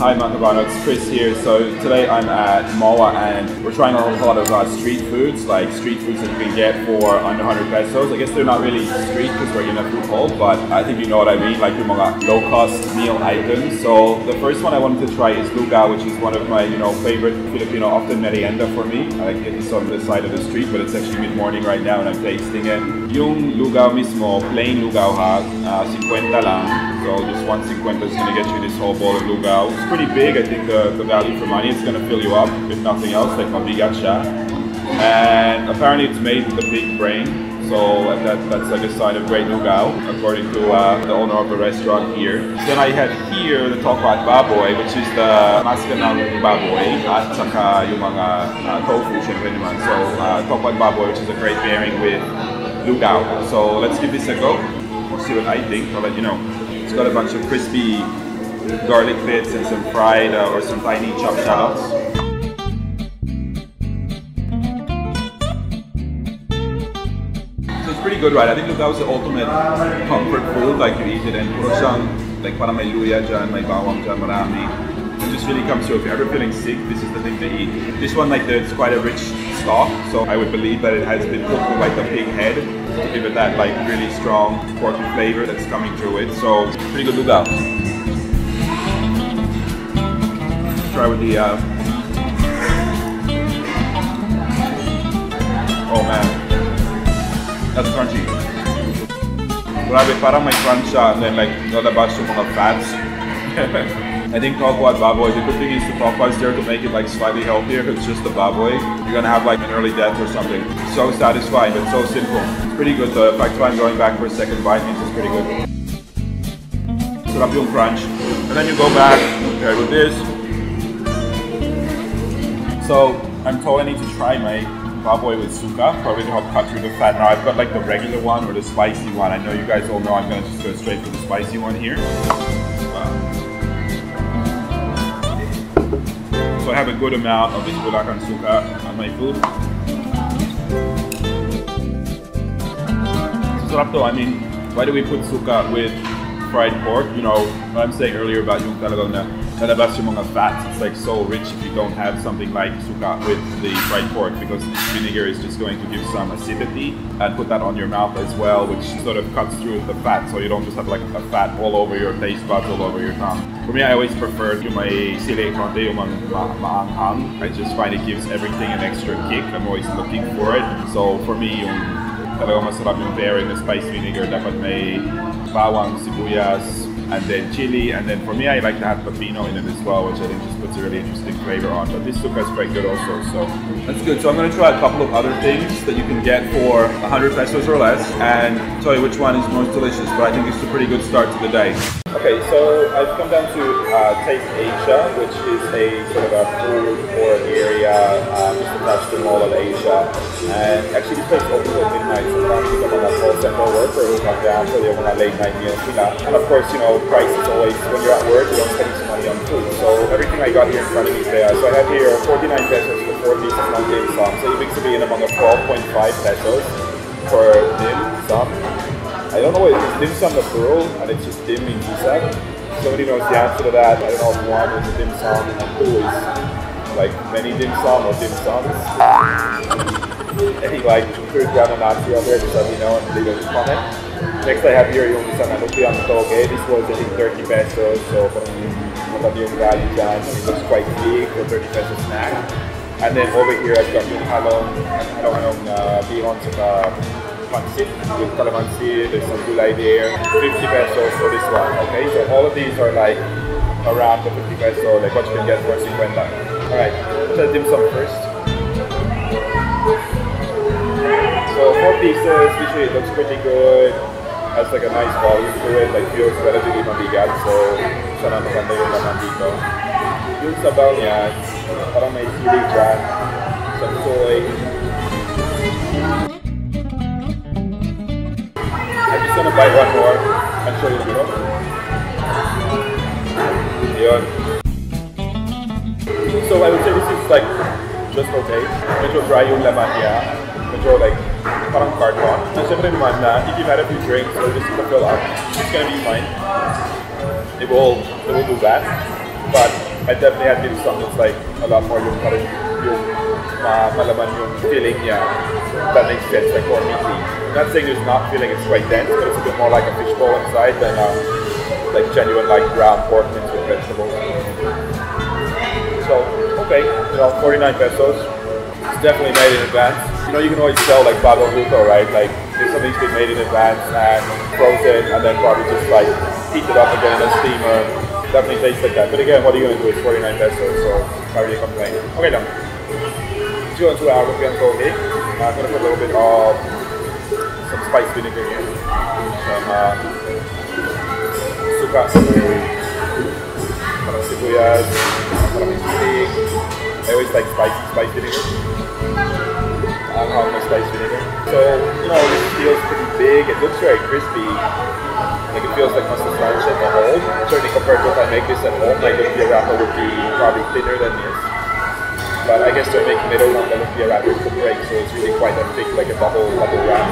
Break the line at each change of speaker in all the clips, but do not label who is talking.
Hi Urbano, it's Chris here. So today I'm at MOA and we're trying a lot of street foods, like street foods that you can get for under 100 pesos. I guess they're not really street because we're in a food hall, but I think you know what I mean, like yung mga low-cost meal items. So the first one I wanted to try is lugaw, which is one of my favorite Filipino, often merienda for me. I like getting this on the side of the street, but it's actually mid-morning right now and I'm tasting it. Yung lugaw mismo, plain lugaw ha, 50 lang. So just 1.50 is gonna get you this whole bowl of lugaw. It's pretty big. I think the value for money, it's gonna fill you up if nothing else, like mabigat siya. And apparently it's made with a big brain. So that's like a sign of great lugaw, according to the owner of the restaurant here. Then I have here the tokbat baboy, which is the maska ng baboy at saka yung mga tofu syempre naman. So tokbat baboy, which is a great pairing with lugaw. So let's give this a go. We'll see what I think. I'll let you know. It's got a bunch of crispy garlic bits and some fried or some tiny chopped shallots. So it's pretty good, right? I think lugaw is the ultimate comfort food. Like you eat it and puro siyang, like parang may luya dyan, may bawang dyan, marami. It just really comes through. If you're ever feeling sick, this is the thing to eat. This one, like it's quite a rich stock, so I would believe that it has been cooked with like the pig head to give it that like really strong porky flavor that's coming through it. So pretty good lugaw. Try with the oh man, that's crunchy. Grabe, parang may crunch siya and then like lalabas yung mga fats. I think tokwa at baboy, the good thing is the tokwa is there to make it like slightly healthier. If it's just the baboy, you're gonna have like an early death or something. So satisfying, but so simple. It's pretty good though. In fact, I'm going back for a second bite means it's pretty good. Sarap yung crunch. And then you go back, pair with this. So I'm told I need to try my baboy with suka, probably to help cut through the fat. Now I've got like the regular one or the spicy one. I know you guys all know I'm gonna just go straight for the spicy one here. So I have a good amount of this bulacan suka on my food. So though, I mean, why do we put suka with fried pork? You know, what I'm saying earlier about yung talagang nalabas yung mga fats. It's like so rich if you don't have something like suka with the fried pork, because vinegar is just going to give some acidity and put that on your mouth as well, which sort of cuts through the fat, so you don't just have like a fat all over your taste buds, all over your tongue. For me, I always prefer yung may sili konti, yung maanghang. I just find it gives everything an extra kick. I'm always looking for it. So for me, yung talagang masarap yung pairing na spice vinegar, dapat may bawang, sibuyas, and then chili, and then for me I like to have pepino in it as well, which I think just puts a really interesting flavor on. But this suka is quite good also, so that's good. So I'm going to try a couple of other things that you can get for 100 pesos or less and tell you which one is most delicious, but I think it's a pretty good start to the day. Okay, so I've come down to Taste Asia, which is a sort of a food court area just attached to Mall of Asia. And actually this place opens at midnight, sometimes you have a call center worker who come down for the late night meals. And of course, you know, price is always, when you're at work, you don't spend some money on food. So everything I got here in front of me is there. So I have here 49 pesos for 4 pieces ng dim sum. So ibig sabihin among 12.5 pesos for dim sum. I don't know what it is, dim sum the plural, and it's just dim in Isa. Somebody knows the answer to that. I don't know if one is a dim sum and two is like many dim sum or dim sums. Any like food ground and answer out there, just let me know and leave a comment. Next I have here yung isang lumpiang toge. This was I think 30 pesos, so matami yung value dyan. It looks quite big for 30 pesos snack. And then over here I've got yung halong bihon sa pancit with calamansi, there's some gulay there, 50 pesos for this one, okay? So all of these are like around the 50 peso, like what you can get for 50. Alright, let's dim sum first. So 4 pieces, usually it looks pretty good, has like a nice volume to it, like feels relatively mabigat, so sana maganda yung laman dito. Yung sabaw niya, parang may sili dyan, some soy. I'm just gonna bite one more and show you the middle. Yun. So I would say this is like just okay. Medyo dry yung laman niya. Medyo like parang carton. So syempre naman na if you've had a few drinks or just to fill up, it's gonna be fine. It will do that. But I definitely had dim sum that's like a lot more yung parang yung malaman yung filling niya. That makes sense, like more meaty. I'm not saying there's not filling, it's quite dense, but it's a bit more like a fishbowl inside than like genuine like ground pork mixed with vegetables. So, okay, 49 pesos. It's definitely made in advance. You can always tell like bago luto, right? Like if something's been made in advance and frozen and then probably just like heat it up again in a steamer. Definitely tastes like that. But again, what are you going to do? It's 49 pesos, so how are you complaining? Okay lang. Let's go into our lumpiang toge. I'm going to put a little bit of some spice vinegar here. Some suka. Parang sibuyas. Parang sisig. I always like spice vinegar. I have my spice vinegar. So, this feels pretty big. It looks very crispy. Like it feels like mustache at the whole. Certainly compared to if I make this at home, my lumpia wrapper would be probably thinner than this. But I guess they're making it on the lumpia wrapper to break, so it's really quite a thick, like a double wrap.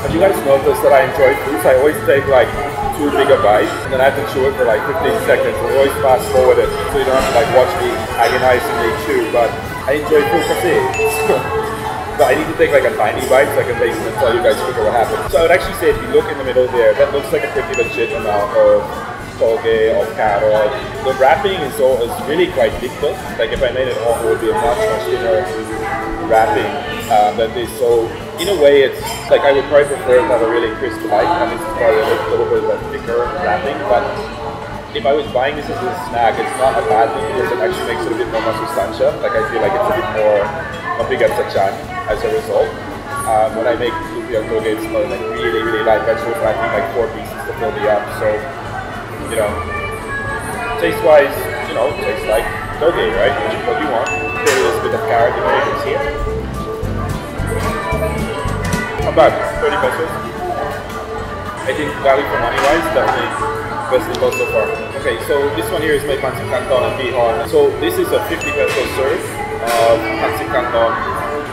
Have you guys noticed that I enjoy foods? I always take like too big a bite, and then I have to chew it for like 15 seconds. I always fast forward it, so you don't have to like watch me agonizingly chew. But I enjoy food kasi. But I need to take like a tiny bite so I can taste it and tell you guys quicker what happens. So I would actually say if you look in the middle there, that looks like a pretty legit amount of toge, of carrot. The wrapping is really quite thick though. Like if I made it home, it would be a much thinner wrapping than this. So in a way, it's like I would probably prefer to have a really crisp bite, and this is probably a little bit of a thicker wrapping. But if I was buying this as a snack, it's not a bad thing because it actually makes it a bit more masustansya. Like I feel like it's a bit more mabigat sa chan as a result. When I make lumpiang toge, it's like really light vegetables. I need like 4 pieces to fill me up. So, taste-wise, tastes like toge, right? Which is what you want. There is a bit of carrot in there, you can see it. Not bad, 30 pesos. I think value for money wise, definitely best deal so far. Okay, so this one here is my pancit canton and bihon. So this is a 50 peso serve of pancit canton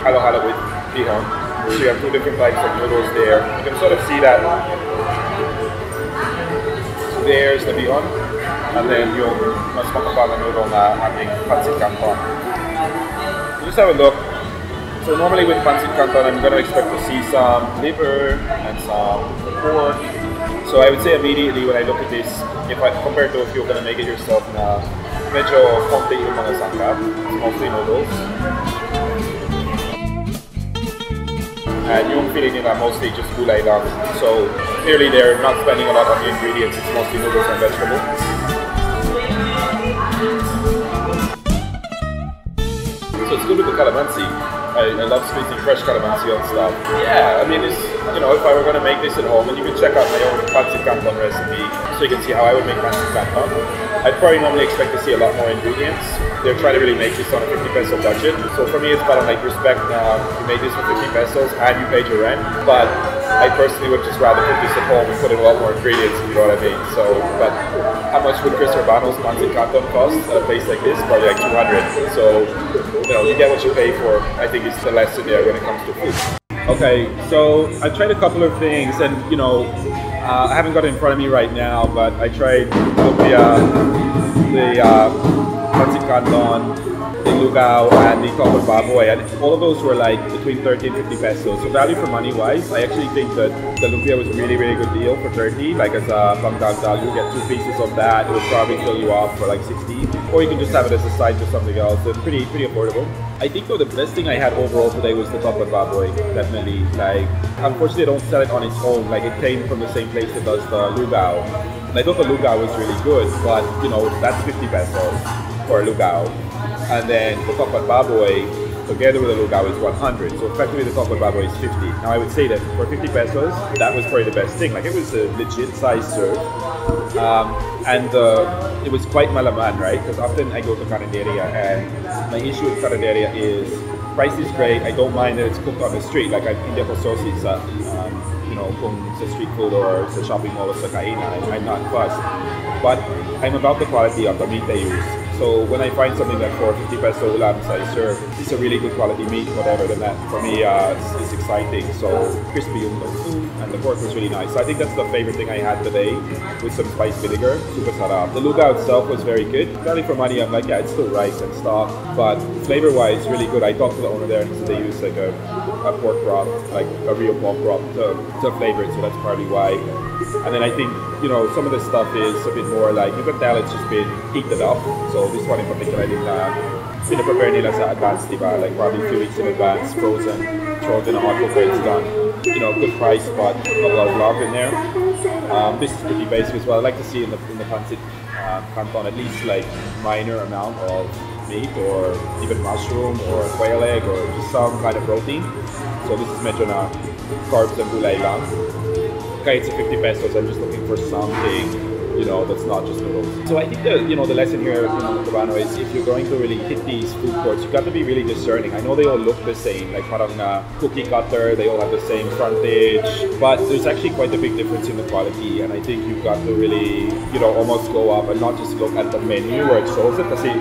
halo-halo with bihon. So you have 2 different types of noodles there. You can sort of see that. So there's the bihon, and then yung mas makapal na noodle na ating pancit canton. So just have a look. So normally with pancit canton, I'm going to expect to see some liver and some pork. So I would say immediately when I look at this, if I compare to if you're going to make it yourself, na medyo konti yung mga sangkap, it's mostly noodles. And yung feeling nila mostly just gulay lang. So clearly they're not spending a lot on the ingredients, it's mostly noodles and vegetables. So it's good with the calamansi. I love squeezing fresh calamansi on stuff. Yeah, I mean, it's, if I were going to make this at home, and you can check out my own pancit canton recipe so you can see how I would make pancit canton. I'd probably normally expect to see a lot more ingredients. They're trying to really make this on a 50 peso budget. So for me, it's kind of like respect, you made this for 50 pesos and you paid your rent. But I personally would just rather put this at home and put in a lot more ingredients, if you know what I mean. So, but how much would Chris Urbano's pancit canton cost at a place like this? Probably like 200. So, you get what you pay for. I think it's the lesson there when it comes to food. Okay, so I tried a couple of things, and I haven't got it in front of me right now, but I tried the pancit canton, the lugaw, and the topper baboy, and all of those were like between 30 and 50 pesos. So value for money wise, I actually think that the lumpia was a really good deal for 30. Like as a pangdagdag, you get 2 pieces of that. It would probably fill you off for like 60, or you can just have it as a side to something else. It's pretty affordable. I think though the best thing I had overall today was the topper baboy. Definitely. Like unfortunately they don't sell it on its own. Like it came from the same place that does the lugaw. And I thought the lugaw was really good, but that's 50 pesos for a lugaw. And then the topper baboy together with the lugaw is 100. So effectively the topper baboy is 50. Now I would say that for 50 pesos, that was probably the best thing. Like it was a legit size serve. And it was quite malaman, right? Because often I go to Carinderia, and my issue with Carinderia is price is great. I don't mind that it's cooked on the street. Like hindi ako saucy sa kung sa street food or sa shopping mall or sa kainan. I'm not fussed. But I'm about the quality of the meat they use. So when I find something that for 50 peso ulam size, sure, it's a really good quality meat, whatever, then that for me is exciting. So crispy yung tofu and the pork was really nice. So I think that's the favorite thing I had today with some spice vinegar. Super sarap. The lugaw itself was very good. Value for money, I'm like, yeah, it's still rice and stock, but flavor-wise, really good. I talked to the owner there and he said they use like a pork broth, like a real pork broth to flavor it, so that's probably why. And then I think, you know, some of the stuff is a bit more like, you can tell it's just been heated up. So this one in particular, I think, prepare nila sa advance, diba? Like probably a few weeks in advance, frozen, thrown in a hot cooker, it's done. You know, good price, but a lot of love in there. This is pretty basic as well. I like to see in the pancit canton at least like minor amount of meat or even mushroom or quail egg or just some kind of protein. So this is medyo na carbs and gulay lang. Okay, it's 50 pesos. I'm just looking for something, you know, that's not just noodles. So I think the lesson here in Urbano is if you're going to really hit these food courts, you got to be really discerning. I know they all look the same, like parang cookie cutter, they all have the same frontage, but there's actually quite a big difference in the quality. And I think you've got to really, you know, almost go up and not just look at the menu where it shows it. Kasi,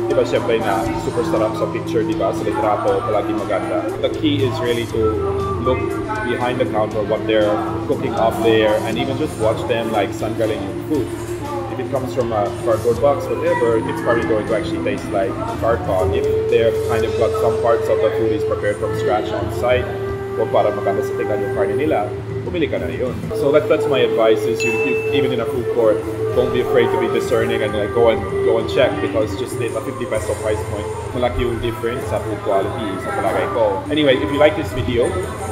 diba, syempre na super sarap sa picture, diba, sa litrato, palagi maganda. The key is really to look behind the counter what they're cooking up there and even just watch them like sun-grilling your food. If it comes from a cardboard box, whatever, it's probably going to actually taste like carton. If they've kind of got some parts of the food is prepared from scratch on site, or para maganda sa tingnan yung karne nila, pumili ka na yun. So that's my advice is you even in a food court, don't be afraid to be discerning and like go and check because just at a 50 peso price point, malaki yung difference sa food quality sa palagay ko. Anyway, if you like this video,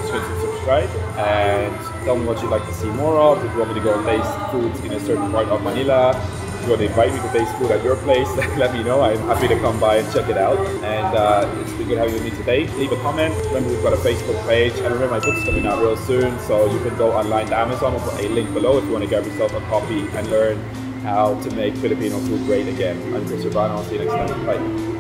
just hit subscribe and tell me what you'd like to see more of. If you want me to go and taste foods in a certain part of Manila, if you want to invite me to taste food at your place, let me know. I'm happy to come by and check it out. And it's been good having you with me today. Leave a comment. Remember, we've got a Facebook page. And remember, my book's coming out real soon. So you can go online to Amazon. I'll put a link below if you want to grab yourself a copy and learn how to make Filipino food great again. I'm Urbano. I'll see you next time. Bye.